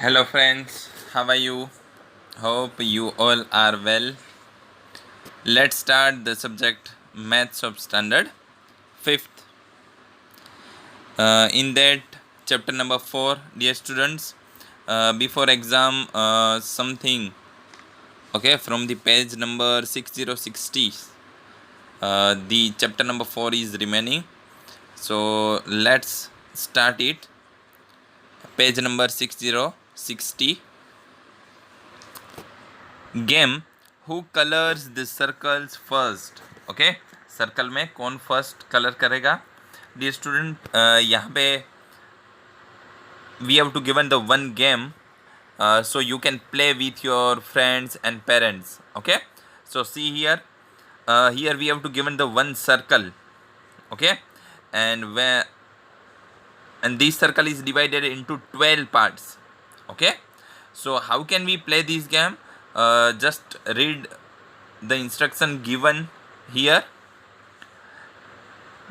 Hello friends, how are you? Hope you all are well. Let's start the subject Maths of Standard 5th. In that chapter number 4, dear students, before exam something from the page number 6060, the chapter number 4 is remaining. So let's start it. Page number 6060. Game who colours the circles first. Okay, circle में कौन first colour करेगा. Dear student, यहाँ पे we have to given the one game, so you can play with your friends and parents. Okay, so see here, here we have to given the one circle. Okay, and this circle is divided into 12 parts. Okay, so how can we play this game? Just read the instruction given here.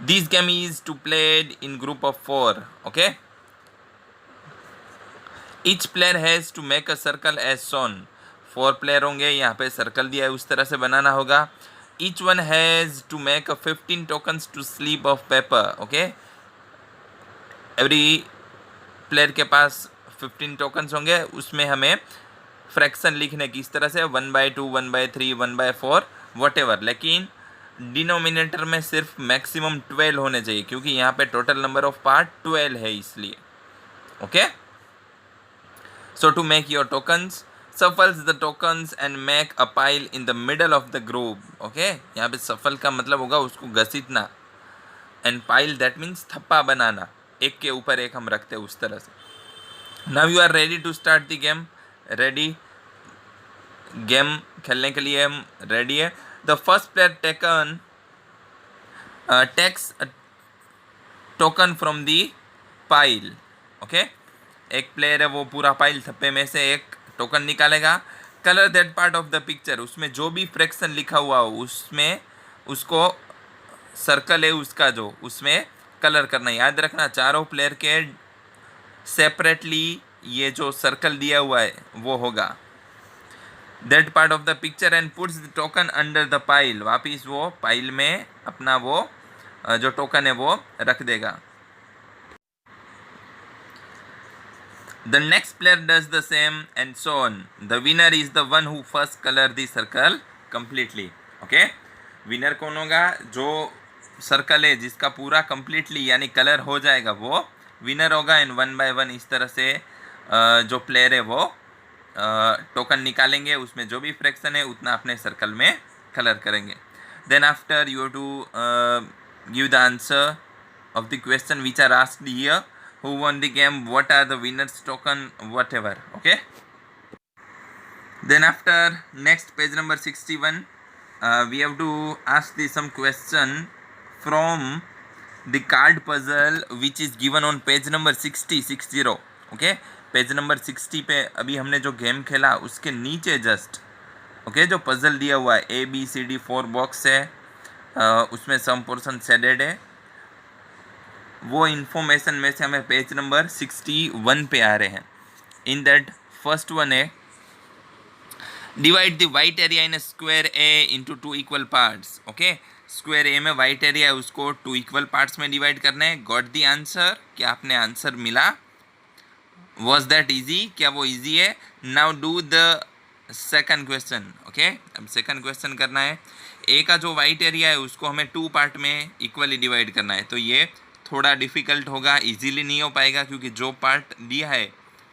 This game is to played in group of 4. Okay, each player has to make a circle as shown. 4 player होंगे, यहाँ पे circle दिया है, उस तरह से बनाना होगा. Each one has to make a 15 tokens to slip of paper. Okay, every player के पास 15 tokens होंगे, उसमें हमें फ्रैक्शन लिखने की इस तरह से 1/2, 1/3, 1/4 वट एवर, लेकिन डिनोमिनेटर में सिर्फ मैक्सिमम 12 होने चाहिए क्योंकि यहाँ पे टोटल नंबर ऑफ पार्ट 12 है इसलिए. Okay, so to make your tokens, shuffles the tokens and make a pile in the middle of the group. Okay, यहाँ पे सफल का मतलब होगा उसको घसीटना, एंड पाइल दैट मीन्स थप्पा बनाना, एक के ऊपर एक हम रखते हैं उस तरह से. Now you are ready to start the game. Ready, game खेलने के लिए हम रेडी है. The first player takes token from the pile. Okay, एक प्लेयर है वो पूरा पाइल थप्पे में से एक टोकन निकालेगा. Colour that part of the picture, उसमें जो भी फ्रैक्शन लिखा हुआ हो उसमें उसको सर्कल है उसका जो उसमें कलर करना. याद रखना चारों प्लेयर के सेपरेटली ये जो सर्कल दिया हुआ है वो होगा. That part of the picture and puts the token under the pile. वापिस वो पाइल में अपना वो जो टोकन है वो रख देगा. The next player does the same and so on. The winner is the one who first colour the circle completely. Okay, winner कौन होगा? जो सर्कल है जिसका पूरा कंप्लीटली यानी कलर हो जाएगा वो विनर होगा. एंड 1 by 1 इस तरह से जो प्लेयर है वो टोकन निकालेंगे, उसमें जो भी फ्रैक्शन है उतना अपने सर्कल में कलर करेंगे. Then after you have to give the answer of the question which are asked here. Who won the game, what are the winners token, whatever. Okay, then after next page number 61, we have to ask the some question from the card puzzle which is given on page number 60. Okay, page number 60 पे अभी हमने जो game खेला उसके नीचे just okay जो puzzle दिया हुआ है ABCD 4 बॉक्स है, उसमें सम पोर्शन शेडेड है. वो इन्फॉर्मेशन में से हमें पेज नंबर 61 पे आ रहे हैं. इन दैट फर्स्ट वन है divide the white area in square A into 2 equal parts. Okay, square A में वाइट एरिया है उसको 2 इक्वल पार्ट्स में डिवाइड करना है. गॉट द आंसर, क्या आपने आंसर मिला? Was that easy? क्या वो easy है? Now do the second question. Okay, अब सेकंड क्वेश्चन करना है. ए का जो वाइट एरिया है उसको हमें 2 पार्ट में इक्वली डिवाइड करना है. तो ये थोड़ा डिफ़िकल्ट होगा, इजीली नहीं हो पाएगा क्योंकि जो पार्ट दिया है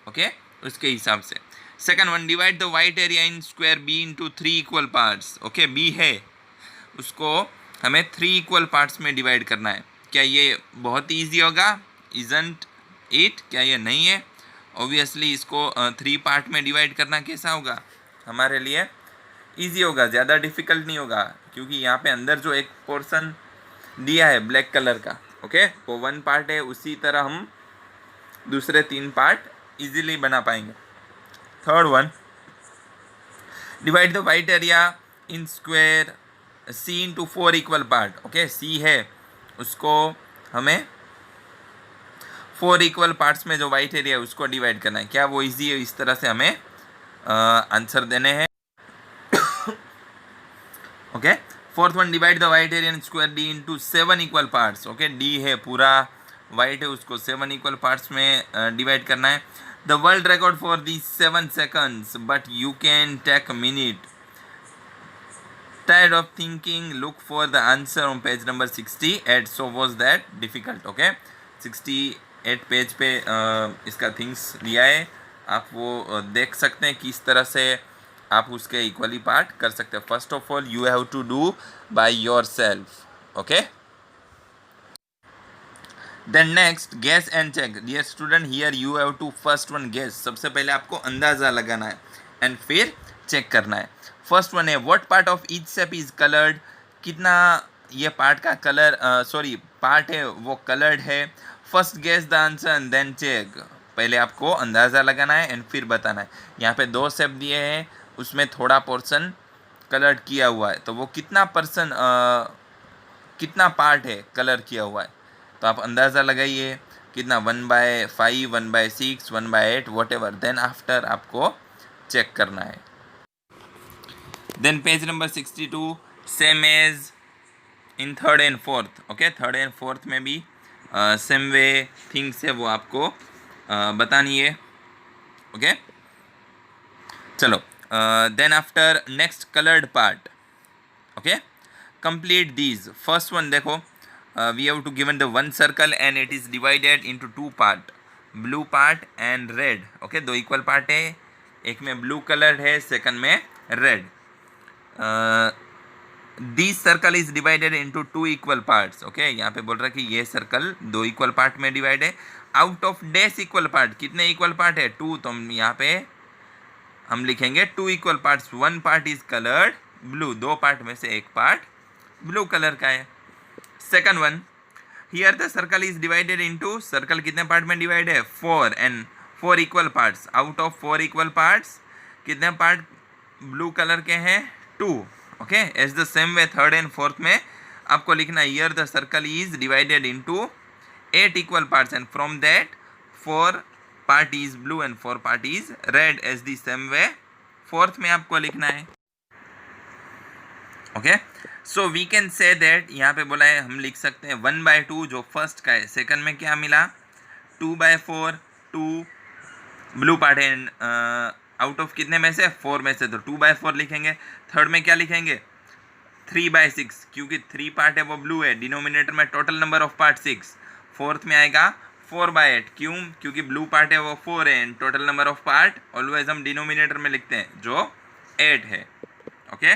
ओके उसके हिसाब से. Second one, divide the white area in square B into 3 equal parts. Okay, B है उसको हमें 3 इक्वल पार्ट्स में डिवाइड करना है. क्या ये बहुत ईजी होगा? Isn't it? क्या ये नहीं है? ऑब्वियसली इसको 3 पार्ट में डिवाइड करना कैसा होगा? हमारे लिए इजी होगा, ज़्यादा डिफ़िकल्ट नहीं होगा क्योंकि यहाँ पे अंदर जो एक पोर्शन दिया है ब्लैक कलर का ओके वो 1 पार्ट है, उसी तरह हम दूसरे 3 पार्ट इजीली बना पाएंगे. Third one, divide the white area in square C into 4 equal part. Okay, C है उसको हमें 4 इक्वल पार्ट्स में जो वाइट एरिया है उसको डिवाइड करना है। क्या वो इजी है? इस तरह से हमें आंसर देने हैं। Okay, fourth one, divide the white area in square D into 7 equal parts. Okay, D है पूरा वाइट है, उसको 7 इक्वल पार्ट्स में डिवाइड करना है। The world record for the 7 seconds but you can take minute. Tired of thinking, look for the answer on page number 68. So was that difficult? Okay, 68 page पे इसका things दिया है, आप वो देख सकते हैं किस तरह से आप उसके इक्वली पार्ट कर सकते हैं। First of all you have to do by yourself. Okay, then next, guess and check. Dear student, here you have to first one guess. सबसे पहले आपको अंदाज़ा लगाना है एंड फिर चेक करना है। फर्स्ट वन है, what part of each shape is coloured. कितना ये पार्ट का कलर पार्ट है वो कलर्ड है। First guess the answer and then check. पहले आपको अंदाज़ा लगाना है एंड फिर बताना है। यहाँ पे 2 शेप दिए हैं, उसमें थोड़ा पोर्शन कलर्ड किया हुआ है, तो वो कितना पार्ट है कलर किया हुआ है, तो आप अंदाज़ा लगाइए कितना, 1/5, 1/6, 1/8, वॉट एवर। देन आफ्टर आपको चेक करना है। Then page number 62, same as in third and fourth. Okay, third and fourth में भी सेम वे थिंग्स है वो आपको बतानी है। ओके, चलो, then after next coloured part. Okay, complete these. First one देखो, we have to given the one circle and it is divided into 2 part, blue part and red. Okay, 2 equal part है, एक में blue colour है, second में red. This circle is divided into 2 equal parts. Okay, यहाँ पे बोल रहा है कि ये सर्कल 2 इक्वल पार्ट में डिवाइड है। Out of dash equal part, कितने इक्वल पार्ट है? 2। तो हम यहाँ पे हम लिखेंगे 2 equal parts, 1 part is coloured blue, 2 part में से 1 पार्ट ब्लू कलर का है। Second one, here the circle is divided into, circle कितने पार्ट में डिवाइड है? 4 and 4 equal parts. Out of 4 equal parts कितने पार्ट ब्लू कलर के हैं? 2। Okay, as the same way third and fourth में आपको लिखना, here the circle is divided into 8 equal parts and from that 4 part is blue and 4 part is red. As the same way fourth में आपको लिखना है। Okay, so we can say that, यहाँ पे बोला है हम लिख सकते हैं 1/2 जो फर्स्ट का है। सेकंड में क्या मिला? 2/4, 2 ब्लू पार्ट है आउट ऑफ कितने में से? 4 में से, तो 2/4 लिखेंगे। थर्ड में क्या लिखेंगे? 3/6, क्योंकि 3 पार्ट है वो ब्लू है, डिनोमिनेटर में total number of part 6। Fourth में आएगा 4/8, क्यों? क्योंकि ब्लू पार्ट है वो 4 है and total number of part always हम डिनोमिनेटर में लिखते हैं जो 8 है। Okay,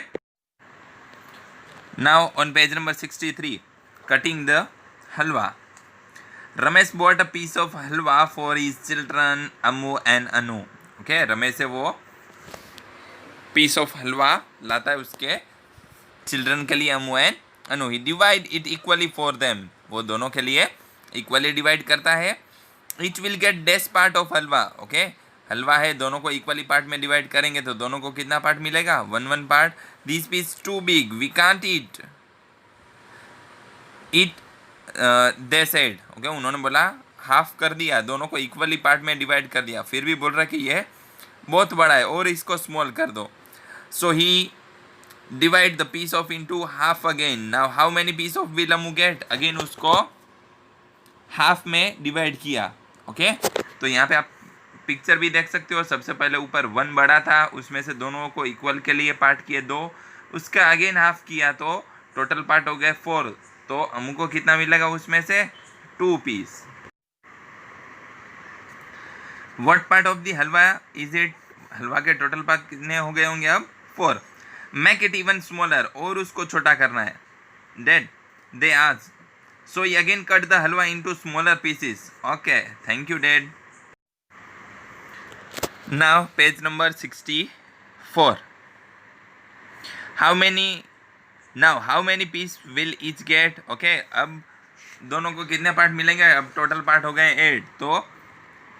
now on page number 63, cutting the halwa. Ramesh bought a piece of halwa for his children Amu and Anu. Okay, Ramesh है वो पीस ऑफ हलवा लाता है उसके चिल्ड्रन के लिए, Amu and Anu. He divide it equally for them, वो दोनों के लिए इक्वली डिवाइड करता है। Each will get dash part of halwa. Okay, halwa है, दोनों को इक्वली पार्ट में डिवाइड करेंगे तो दोनों को कितना पार्ट मिलेगा? 1 part. This piece too big, we can't eat they said. Okay, उन्होंने बोला हाफ कर दिया, दोनों को इक्वली पार्ट में डिवाइड कर दिया, फिर भी बोल रहा है कि ये बहुत बड़ा है और इसको स्मॉल कर दो। So he divide the piece of into half again. Now how many piece of will Amu get? Again उसको हाफ में डिवाइड किया। ओके, तो यहाँ पे आप पिक्चर भी देख सकते हो। सबसे पहले ऊपर 1 बड़ा था, उसमें से दोनों को इक्वल के लिए पार्ट किए 2, उसका अगेन हाफ किया तो टोटल पार्ट हो गए 4। तो अमू को कितना मिलेगा उसमें से? 2 पीस। What part of the halwa is it? Halwa के टोटल पार्ट कितने हो गए होंगे अब? 4। मेक इट इवन स्मॉलर, और उसको छोटा करना है। डेड दे आज, so he again cut the halwa into smaller pieces. Okay, thank you dad. Now page number 64, how many piece will each get? Okay, अब दोनों को कितने पार्ट मिलेंगे? अब टोटल पार्ट हो गए 8, तो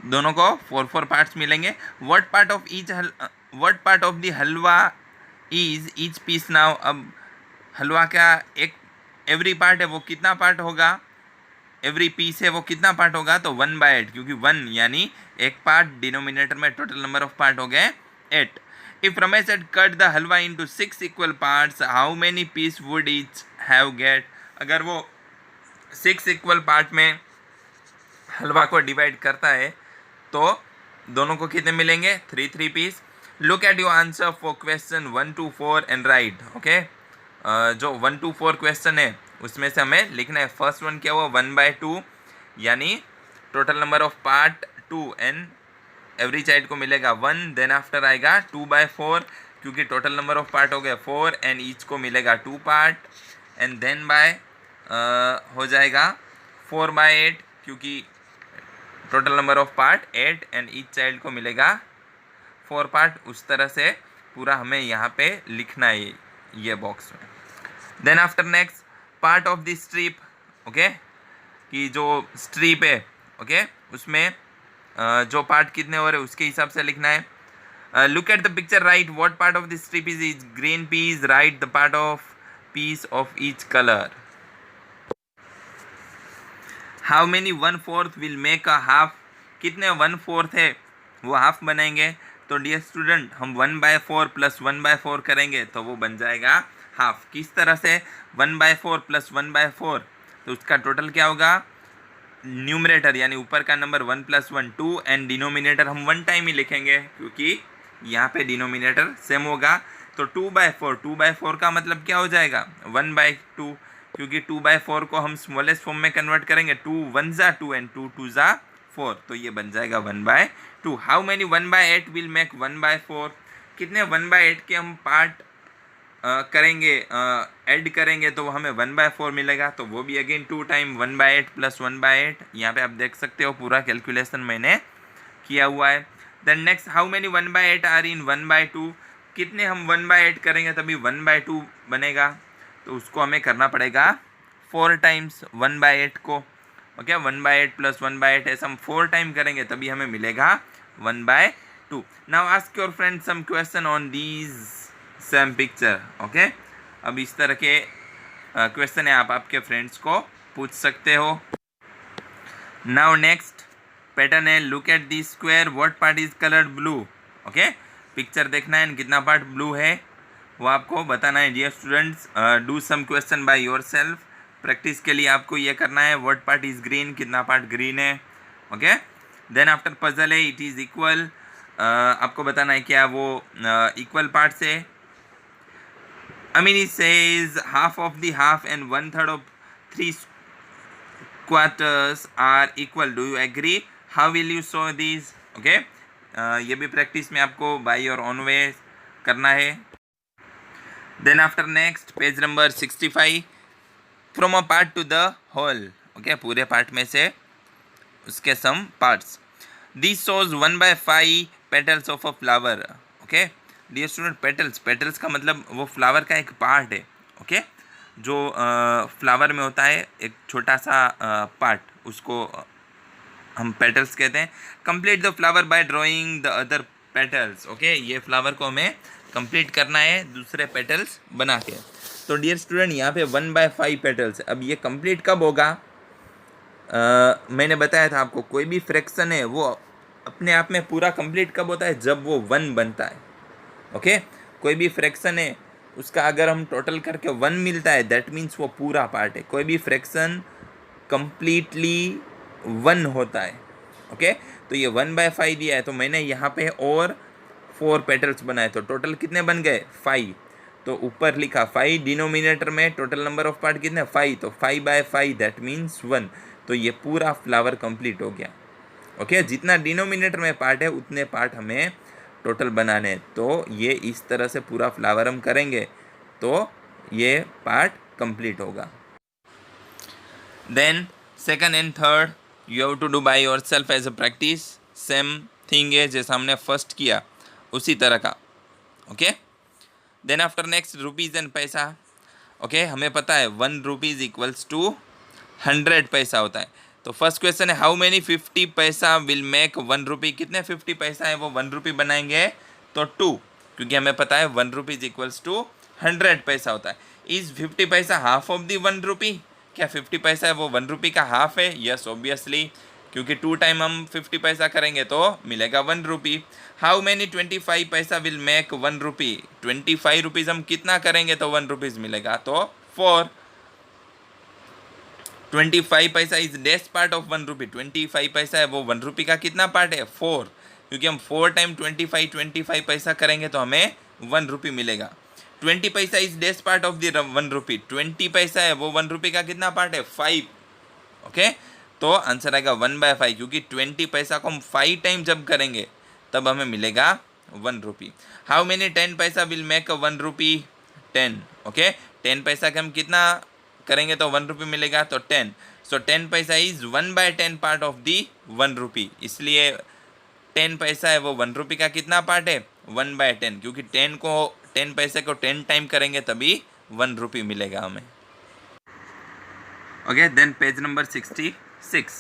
दोनों को 4 पार्ट्स मिलेंगे। What part of the halwa is each piece? Now अब हलवा का एक एवरी पार्ट है वो कितना पार्ट होगा? एवरी पीस है वो कितना पार्ट होगा, तो 1/8, क्योंकि 1 यानी एक पार्ट, डिनोमिनेटर में टोटल नंबर ऑफ पार्ट हो गए 8. If Ramesh had cut the halwa into 6 equal parts, how many piece would each have get? अगर वो 6 इक्वल पार्ट में हलवा को डिवाइड करता है तो दोनों को कितने मिलेंगे, 3 piece. Look at your answer for question 1 to 4 and right. Okay, जो 1 to 4 क्वेश्चन है उसमें से हमें लिखना है. फर्स्ट वन क्या हुआ, 1/2 यानी total number of part 2 and every child को मिलेगा 1. देन आफ्टर आएगा 2/4 क्योंकि टोटल नंबर ऑफ पार्ट हो गया 4 एंड ईच को मिलेगा 2 पार्ट. एंड देन बाय हो जाएगा 4/8 क्योंकि total number of part 8 and each child को मिलेगा 4 पार्ट. उस तरह से पूरा हमें यहाँ पे लिखना है ये बॉक्स में. Then after next part of the strip. Okay, कि जो स्ट्रिप है ओके उसमें जो पार्ट कितने हो रहे उसके हिसाब से लिखना है. Look at the picture, right what part of the strip is green peas, right the part of peace of each colour. How many 1/4 will make a half, कितने 1/4 है वो हाफ बनाएंगे. तो डियर स्टूडेंट हम 1/4 प्लस 1/4 करेंगे तो वो बन जाएगा हाफ. किस तरह से, 1/4 प्लस 1/4 तो उसका टोटल क्या होगा, न्यूमरेटर यानी ऊपर का नंबर 1 + 1 2 एंड डिनोमिनेटर हम 1 टाइम ही लिखेंगे क्योंकि यहाँ पे डिनोमिनेटर सेम होगा. तो 2/4 का मतलब क्या हो जाएगा, 1/2 क्योंकि 2/4 को हम स्मॉलेस्ट फॉर्म में कन्वर्ट करेंगे. 2 1 ज़ा 2 एंड 2 2 ज़ा 4 तो ये बन जाएगा 1/2. हाउ मैनी 1/8 विल मेक 1/4, कितने 1/8 के हम पार्ट करेंगे ऐड करेंगे तो हमें 1/4 मिलेगा. तो वो भी अगेन 2 टाइम 1/8 प्लस 1/8. यहाँ पे आप देख सकते हो पूरा कैलकुलेशन मैंने किया हुआ है. Then next, how many 1/8 are in 1/2, कितने हम 1/8 करेंगे तभी 1/2 बनेगा. तो उसको हमें करना पड़ेगा 4 टाइम्स 1/8 को. ओके, 1/8 प्लस 1/8 ऐसा हम 4 टाइम करेंगे तभी हमें मिलेगा 1/2. Now ask your friend some question on these same picture. Okay, अब इस तरह के क्वेश्चन है आप आपके फ्रेंड्स को पूछ सकते हो. नाउ नेक्स्ट पैटर्न है, look at the square, what part is coloured blue. Okay, picture देखना है कितना पार्ट ब्लू है वो आपको बताना है. Dear students, do some question by yourself. Practice के लिए आपको ये करना है, व्हाट पार्ट इज ग्रीन, कितना पार्ट ग्रीन है. ओके, देन आफ्टर पजल है, इट इज़ इक्वल, आपको बताना है क्या वो इक्वल पार्ट्स है. Amini says half of the half and 1/3 of 3 quarters are equal. Do you agree? How will you show these? Okay, ये भी प्रैक्टिस में आपको by your own way करना है. Then after next page number 65, from a part to the whole. Okay, पूरे part में से उसके some parts. This shows 1/5 petals of a flower. Okay, dear student, petals का मतलब वो फ्लावर का एक पार्ट है. ओके, जो फ्लावर में होता है एक छोटा सा पार्ट उसको हम पेटल्स कहते हैं. Complete the flower by drawing the other petals. Okay, ये फ्लावर को हमें कंप्लीट करना है दूसरे पेटल्स बना के. तो डियर स्टूडेंट यहाँ पे 1/5 पेटल्स. अब ये कंप्लीट कब होगा, मैंने बताया था आपको कोई भी फ्रैक्शन है वो अपने आप में पूरा कंप्लीट कब होता है, जब वो 1 बनता है. ओके, कोई भी फ्रैक्शन है उसका अगर हम टोटल करके 1 मिलता है दैट मीन्स वो पूरा पार्ट है. कोई भी फ्रैक्शन कंप्लीटली 1 होता है. ओके, तो ये 1/5 दिया है तो मैंने यहाँ पे और 4 पेटल्स बनाए तो टोटल कितने बन गए 5. तो ऊपर लिखा 5, डिनोमिनेटर में टोटल नंबर ऑफ पार्ट कितने 5, तो 5/5 दैट मीन्स 1. तो ये पूरा फ्लावर कंप्लीट हो गया. ओके, जितना डिनोमिनेटर में पार्ट है उतने पार्ट हमें टोटल बनाने. तो ये इस तरह से पूरा फ्लावर हम करेंगे तो ये पार्ट कंप्लीट होगा. Then second and third you have to do by yourself as a practice. Same thing है जैसा हमने फर्स्ट किया उसी तरह का. Okay, then after next rupees and पैसा. ओके, हमें पता है 1 रुपीज़ इक्वल्स टू 100 पैसा होता है. तो फर्स्ट क्वेश्चन है, हाउ मेनी 50 पैसा विल मेक 1 रुपी, कितने 50 पैसा है वो 1 रुपी बनाएंगे, तो 2, क्योंकि हमें पता है 1 रुपीज़ इक्वल्स टू 100 पैसा होता है. इज 50 पैसा हाफ ऑफ दी 1 रुपी, क्या 50 पैसा है वो 1 रुपी का हाफ है? यस ऑब्वियसली, क्योंकि 2 टाइम हम 50 पैसा करेंगे तो मिलेगा 1 रुपी। हाउ मैनी 25 पैसा विल मेक 1 रुपी? 25 रुपीज़ हम कितना करेंगे तो 1 रुपीज़ मिलेगा? तो 4। 25 पैसा इज डैश पार्ट ऑफ 1 रुपी। 25 पैसा है वो 1 रुपी का कितना पार्ट है? 4, क्योंकि हम 4 टाइम 25 पैसा करेंगे तो हमें 1 रुपी मिलेगा। 20 पैसा is dash part of the 1 रुपी। 20 पैसा है वो 1 रुपी का कितना पार्ट है? 5। ओके, तो आंसर आएगा 1/5, क्योंकि 20 पैसा को हम 5 टाइम जब करेंगे तब हमें मिलेगा 1 रुपी। हाउ मेनी 10 पैसा विल मेक 1 रुपी? 10। ओके, 10 पैसा के हम कितना करेंगे तो 1 रुपी मिलेगा? तो 10। सो 10 पैसा इज 1/10 पार्ट ऑफ दी 1 रुपी, इसलिए 10 पैसा है वो 1 रुपी का कितना पार्ट है? 1/10, क्योंकि 10 पैसे को 10 टाइम करेंगे तभी 1 रुपी मिलेगा हमें। Okay, then page number 66,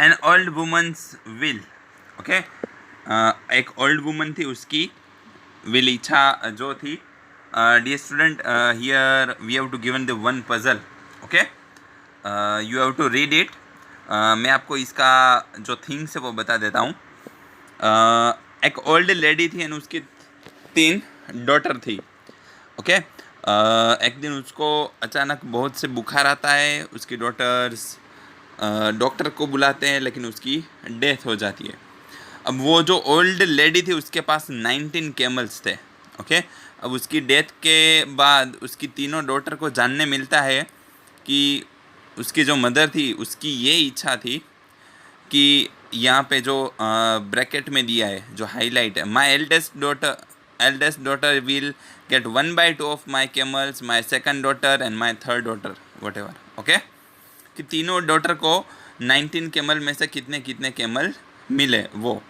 an old woman's will. Okay, एक ओल्ड वुमन थी, उसकी विल इच्छा जो थी। Dear student, here we have to given the one puzzle. Okay, you have to read it. मैं आपको इसका जो थिंग्स है वो बता देता हूँ। एक ओल्ड लेडी थी एंड उसकी 3 डॉटर थी। ओके, एक दिन उसको अचानक बहुत से बुखार आता है। उसकी डॉटर्स डॉक्टर को बुलाते हैं, लेकिन उसकी डेथ हो जाती है। अब वो जो ओल्ड लेडी थी उसके पास 19 कैमल्स थे। ओके, अब उसकी डेथ के बाद उसकी तीनों डॉटर को जानने मिलता है कि उसकी जो मदर थी उसकी ये इच्छा थी कि यहाँ पे जो ब्रैकेट में दिया है, जो हाईलाइट है, my eldest daughter will get 1/2 of my camels, my second daughter and my third daughter whatever. Okay, कि तीनों डॉटर को 19 कैमल में से कितने कितने कैमल मिले वो।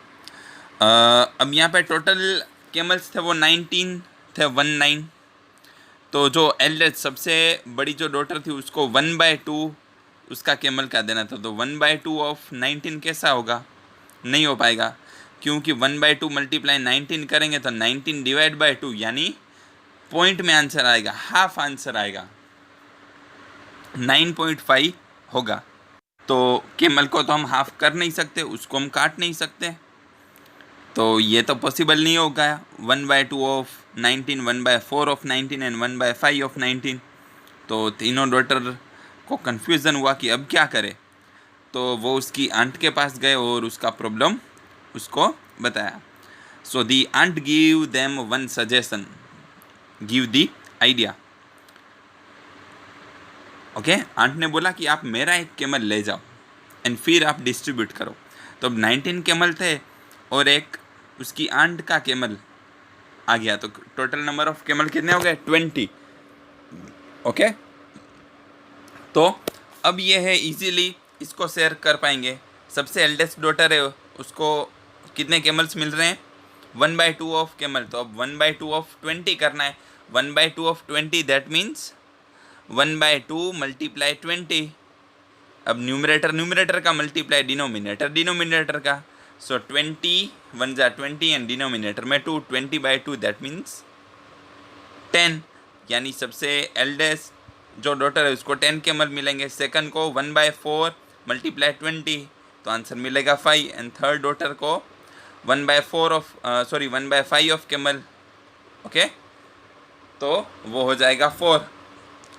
अब यहाँ पे टोटल कैमल्स थे वो 19 थे, 19। तो जो एल्डेस्ट सबसे बड़ी जो डॉटर थी उसको 1/2 उसका कैमल का देना था। तो 1/2 ऑफ 19 कैसा होगा? नहीं हो पाएगा, क्योंकि 1/2 मल्टीप्लाई 19 करेंगे तो 19 डिवाइड बाई 2, यानी पॉइंट में आंसर आएगा, हाफ आंसर आएगा, 9.5 होगा। तो कैमल को तो हम हाफ कर नहीं सकते, उसको हम काट नहीं सकते, तो ये तो पॉसिबल नहीं होगा। 1/2 ऑफ 19, 1/4 ऑफ 19 एंड 1/5 ऑफ 19। तो तीनों डॉटर को कन्फ्यूज़न हुआ कि अब क्या करे। तो वो उसकी आंट के पास गए और उसका प्रॉब्लम उसको बताया। So the aunt give them one suggestion, give the idea. Okay, aunt ने बोला कि आप मेरा एक कैमल ले जाओ एंड फिर आप डिस्ट्रीब्यूट करो। तो अब 19 कैमल थे और एक उसकी आंट का कैमल आ गया, तो टोटल नंबर ऑफ कैमल कितने हो गए? 20। ओके, तो अब ये है इजीली इसको शेयर कर पाएंगे। सबसे एल्डेस्ट डॉटर है, उसको कितने कैमल्स मिल रहे हैं? 1/2 ऑफ कैमल। तो अब 1/2 ऑफ 20 करना है। 1/2 ऑफ 20 दैट मीन्स 1/2 मल्टीप्लाई 20। अब न्यूमरेटर का मल्टीप्लाई डिनोमिनेटर का। सो 20 1 जा 20 एंड डिनोमिनेटर में 2, 20/2 दैट मीन्स 10, यानी सबसे एल्डेस्ट जो डॉटर है उसको 10 कैमल मिलेंगे। सेकंड को 1/4 मल्टीप्लाई 20, तो आंसर मिलेगा 5। एंड थर्ड डॉटर को 1/5 ऑफ कैमल। ओके, तो वो हो जाएगा 4।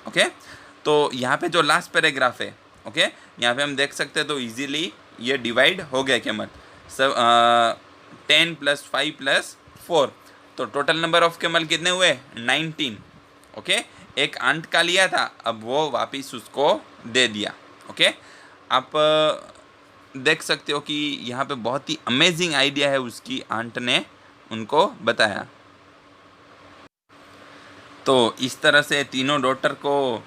ओके, तो यहाँ पे जो लास्ट पैराग्राफ है, ओके, यहाँ पे हम देख सकते हैं, तो इजीली ये डिवाइड हो गया कैमल। सब 10 + 5 + 4, तो टोटल नंबर ऑफ कैमल कितने हुए? 19। ओके, एक आंट का लिया था, अब वो वापिस उसको दे दिया। ओके, आप देख सकते हो कि यहाँ पे बहुत ही अमेजिंग आइडिया है उसकी आंट ने उनको बताया। तो इस तरह से तीनों डॉटर को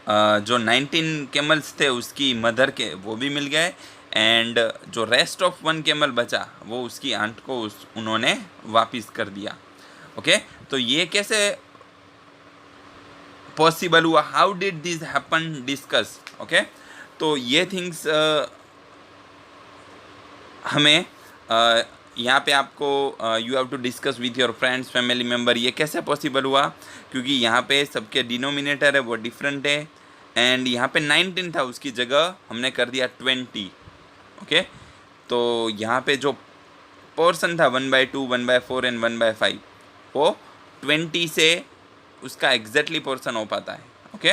जो 19 कैमल्स थे उसकी मदर के वो भी मिल गए, एंड जो रेस्ट ऑफ 1 कैमल बचा वो उसकी आंट को उन्होंने वापिस कर दिया। ओके, तो ये कैसे पॉसिबल हुआ? How did this happen? Discuss. Okay, तो ये थिंग्स हमें यहाँ पे आपको you have to discuss with your friends, family member. ये कैसे पॉसिबल हुआ? क्योंकि यहाँ पे सबके डिनोमिनेटर है वो डिफरेंट है, एंड यहाँ पे 19 था, उसकी जगह हमने कर दिया 20। ओके, तो यहाँ पे जो पोर्शन था 1/2, 1/4 एंड 1/5, वो 20 से उसका एग्जैक्टली पोर्शन हो पाता है। ओके,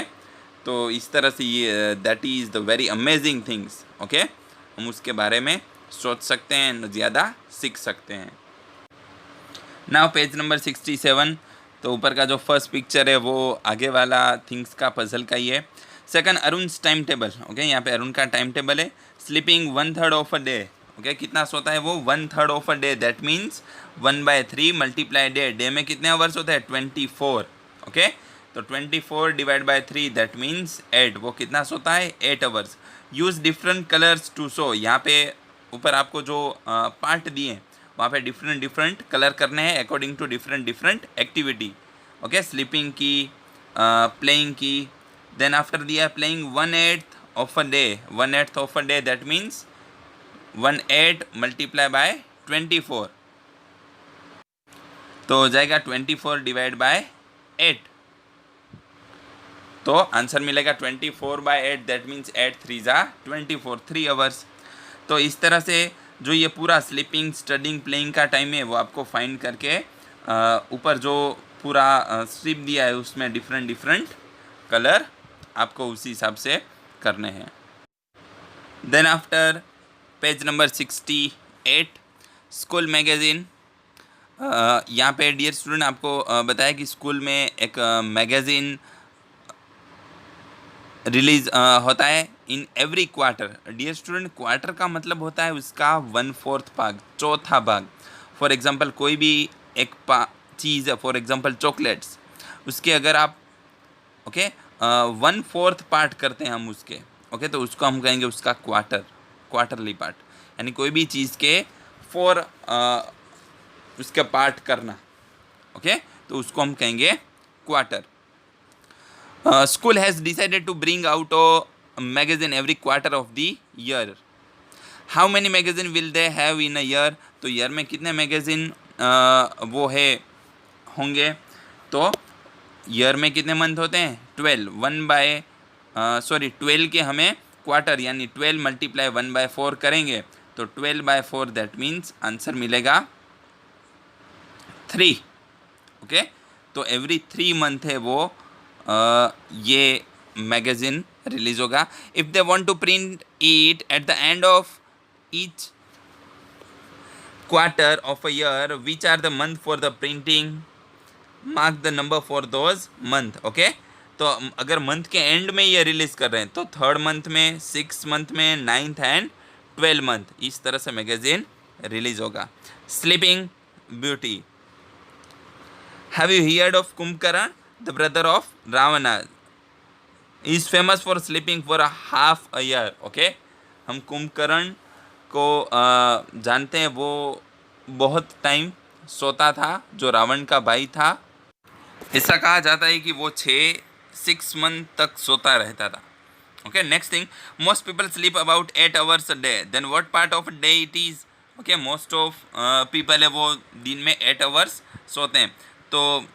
तो इस तरह से ये that is the very amazing things. Okay, हम उसके बारे में सोच सकते हैं, ज़्यादा सीख सकते हैं। Now page number 67। तो ऊपर का जो फर्स्ट पिक्चर है वो आगे वाला थिंग्स का पजल का ही है। Second, Arun's time table. Okay, यहाँ पे अरुण का टाइम टेबल है। Sleeping 1/3 of a day. Okay, कितना सोता है वो? 1/3 of a day, that means 1/3 multiply day. Day में कितने आवर्स होते हैं? 24। ओके, तो 24 डिवाइड बाय 3, दैट मीन्स 8। वो कितना सोता है? 8 hours. Use different colours to show. यहाँ पे ऊपर आपको जो पार्ट दिए वहाँ पे डिफरेंट कलर करने हैं according to different activity. Okay, sleeping की, प्लेइंग की। देन आफ्टर दिया playing 1/8 of a day. 1/8 of a day, that means 1/8 multiply by 24, तो हो जाएगा 24 डिवाइड बाय 8। तो आंसर मिलेगा 24/8, दैट मीन्स 8 3 24, 3 आवर्स। तो इस तरह से जो ये पूरा स्लीपिंग, स्टडिंग, प्लेइंग का टाइम है वो आपको फाइंड करके ऊपर जो पूरा स्ट्रिप दिया है उसमें डिफरेंट कलर आपको उसी हिसाब से करने हैं। Then after page number 68, school magazine. यहाँ पे डियर स्टूडेंट आपको बताया कि स्कूल में एक मैगज़ीन रिलीज होता है in every quarter. Dear student, quarter का मतलब होता है उसका 1/4 भाग, चौथा भाग। फॉर एग्जांपल कोई भी एक चीज़ है, फॉर एग्जांपल चॉकलेट्स, उसके अगर आप 1/4 पार्ट करते हैं हम उसके, तो उसको हम कहेंगे उसका क्वार्टरली पार्ट। यानी कोई भी चीज़ के 4 उसका पार्ट करना। तो उसको हम कहेंगे quarter. School has decided to bring out a magazine every quarter of the year. How many magazine will they have in a year? तो ईयर में कितने मैगज़ीन वो है होंगे? तो ईयर में कितने मंथ होते हैं? 12। 12 के हमें क्वार्टर यानी 12 मल्टीप्लाई 1/4 करेंगे तो 12/4, दैट मीन्स आंसर मिलेगा 3। ओके, तो एवरी 3 मंथ है वो ये मैगज़ीन रिलीज होगा। If they want to print it at the end of each quarter of a year, which are the month for the printing, mark the number for those month. Okay, तो अगर month के and में ये release कर रहे हैं तो 3rd month में, 6th मंथ में, 9th एंड 12th मंथ, इस तरह से मैगज़ीन रिलीज होगा। Sleeping beauty. Have you heard of Kumbhakarna, the brother of Ravana? is famous for sleeping for a half a year. Okay, हम कुंभकर्ण को जानते हैं, वो बहुत टाइम सोता था, जो रावण का भाई था। ऐसा कहा जाता है कि वो 6 मंथ तक सोता रहता था। Okay, next thing, most people sleep about 8 hours a day. Then what part of day it is? Okay, most of people है वो दिन में 8 hours सोते हैं। तो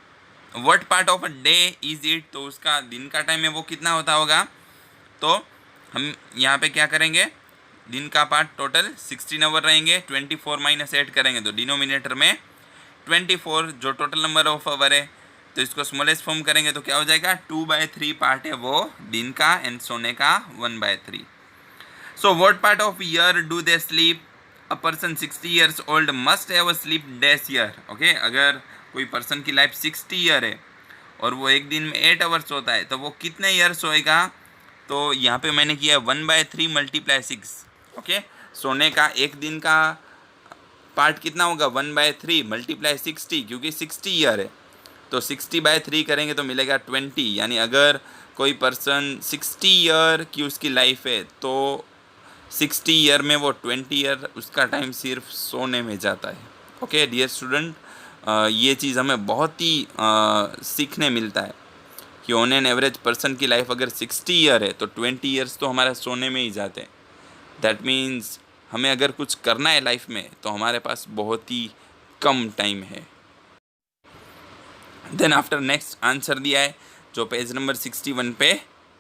what part of a day is it? तो उसका दिन का टाइम है वो कितना होता होगा? तो हम यहाँ पे क्या करेंगे, दिन का पार्ट टोटल 16 आवर रहेंगे, 24 - 8 करेंगे तो डिनोमिनेटर में 24 जो टोटल नंबर ऑफ आवर है, तो इसको स्मॉलेस्ट फॉर्म करेंगे तो क्या हो जाएगा? 2/3 पार्ट है वो दिन का एंड सोने का 1/3। So what part of year do they sleep? A person 60 years old must have a slip dash year. Okay, अगर कोई पर्सन की लाइफ 60 ईयर है और वो एक दिन में 8 आवर्स सोता है तो वो कितने ईयर सोएगा? तो यहाँ पे मैंने किया 1/3 × 6। ओके, सोने का एक दिन का पार्ट कितना होगा? 1/3 × 60, क्योंकि 60 ईयर है तो 60/3 करेंगे तो मिलेगा 20। यानी अगर कोई पर्सन 60 ईयर की उसकी लाइफ है तो 60 ईयर में वो 20 ईयर उसका टाइम सिर्फ सोने में जाता है। ओके डियर स्टूडेंट, ये चीज़ हमें बहुत ही सीखने मिलता है कि ऑन एन एवरेज पर्सन की लाइफ अगर 60 ईयर है तो 20 ईयर्स तो हमारे सोने में ही जाते हैं। दैट मीन्स हमें अगर कुछ करना है लाइफ में तो हमारे पास बहुत ही कम टाइम है। देन आफ्टर नेक्स्ट आंसर दिया है जो पेज नंबर 61 पे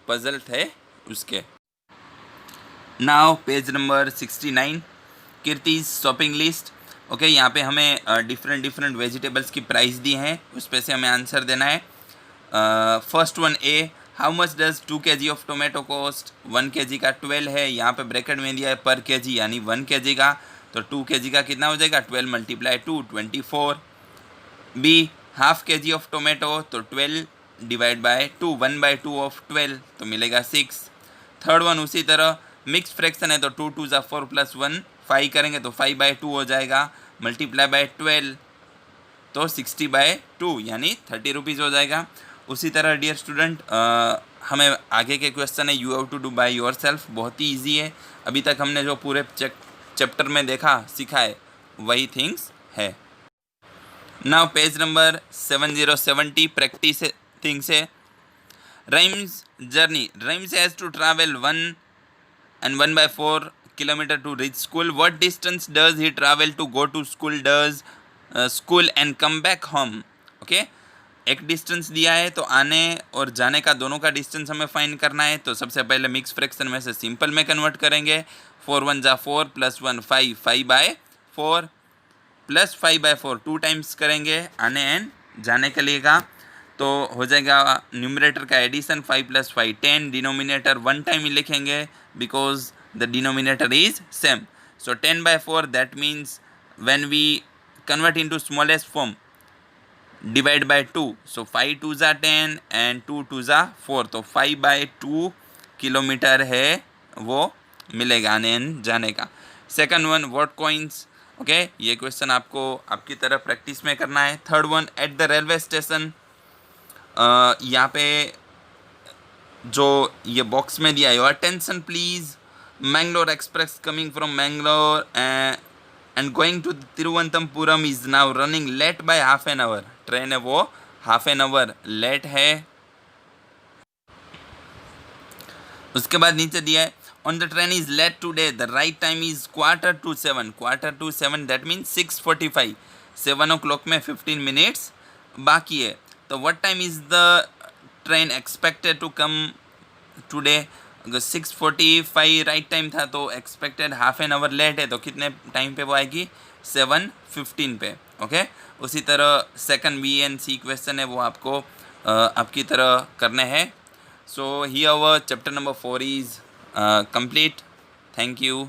पजल थे उसके। Now page number 69, Kirti's shopping list. Okay, यहाँ पे हमें डिफरेंट वेजिटेबल्स की प्राइस दी है, उस पे से हमें आंसर देना है। First one A, how much does 2 kg of tomato cost. 1 kg का 12 है, यहाँ पे ब्रैकेट में दिया है पर kg यानी 1 kg का, तो 2 kg का कितना हो जाएगा, 12 × 2 24। B, half kg of tomato, तो 12 डिवाइड बाय 2, 1/2 ऑफ 12 तो मिलेगा 6। थर्ड वन उसी तरह मिक्स फ्रैक्शन है, तो 2 2 ज़ा 4 + 1 5 करेंगे तो 5/2 हो जाएगा, मल्टीप्लाई बाय 12 तो 60/2 यानी 30 रुपीज़ हो जाएगा। उसी तरह डियर स्टूडेंट, हमें आगे के क्वेश्चन है you have to do by yourself, बहुत ही ईजी है। अभी तक हमने जो पूरे चैप्टर में देखा सीखा है वही थिंग्स है। Now page number 7070 practice things है। Rhymes journey. Rhymes has to travel 1 and 1/4 kilometer to reach school. What distance does he travel to go to school? Does school and come back home? Okay. एक distance दिया है तो आने और जाने का दोनों का डिस्टेंस हमें फाइंड करना है। तो सबसे पहले मिक्स फ्रैक्शन में से सिंपल में कन्वर्ट करेंगे। 4 1 ज़ा 4 + 1 5, 5/4 + 5/4 2 टाइम्स करेंगे आने एंड जाने के लिए का, तो हो जाएगा न्यूमरेटर का एडिशन 5 + 5 10, डिनोमिनेटर 1 टाइम ही लिखेंगे because the denominator is same. So 10/4 that means when we convert into smallest form divide by 2, so 5 2 ज़ा 10 एंड 2 2 ज़ा 4, तो 5/2 किलोमीटर है वो मिलेगा आने एंड जाने का। Second one, what coins. Okay, ये क्वेश्चन आपको आपकी तरह प्रैक्टिस में करना है। Third one, at the railway station. यहाँ पे जो ये बॉक्स में दिया है, your attention please, Mangalore express coming from Mangalore and going to Thiruvananthapuram is now running late by half an hour. Train है वो हाफ एन आवर लेट है। उसके बाद नीचे दिया है on the train is late today, the right time is 6:45, 6:45 that means 6:45, 7 o'clock में 15 minutes बाकी है। तो what time is the train expected to come today. अगर 6:45 राइट टाइम था तो expected half an hour late है, तो कितने टाइम पे वो आएगी, 7:15 पे। ओके, उसी तरह second B and C question है वो आपको आपकी तरह करने हैं। So here our chapter number 4 is complete. Thank you.